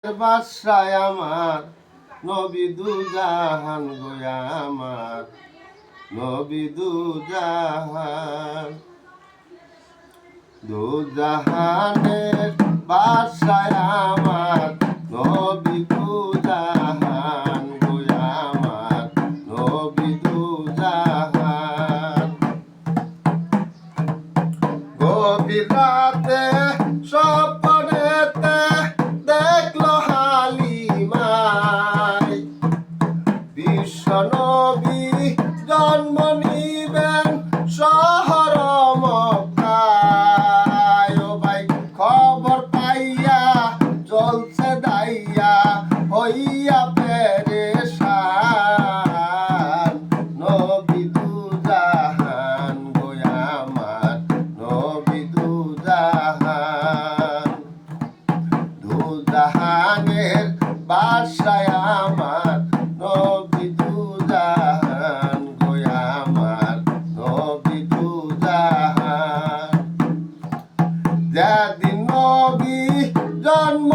বাসায় আমার নবী দুজাহান গোয়া আমার নবী দুজাহান দুজাহানের বাসায় আমার নবী দুজাহান গোয়া আমার নবী দুজাহান গভীর রাতে স্বপ্নেতে দেখলো হালিমায় বিশ্ব নবী জন্ম নিবেন শহর মক্কায়। ও ভাই খবর পাইয়া চলছে দাইয়া হইয়া পেরেশান নবী দুজাহান গোয়া আমার নবী দুজাহান দুজাহানের বাসায় আমার নবী দুজাহান গোয়া আমার নবী দুজাহান যেদিন নবী জন্ম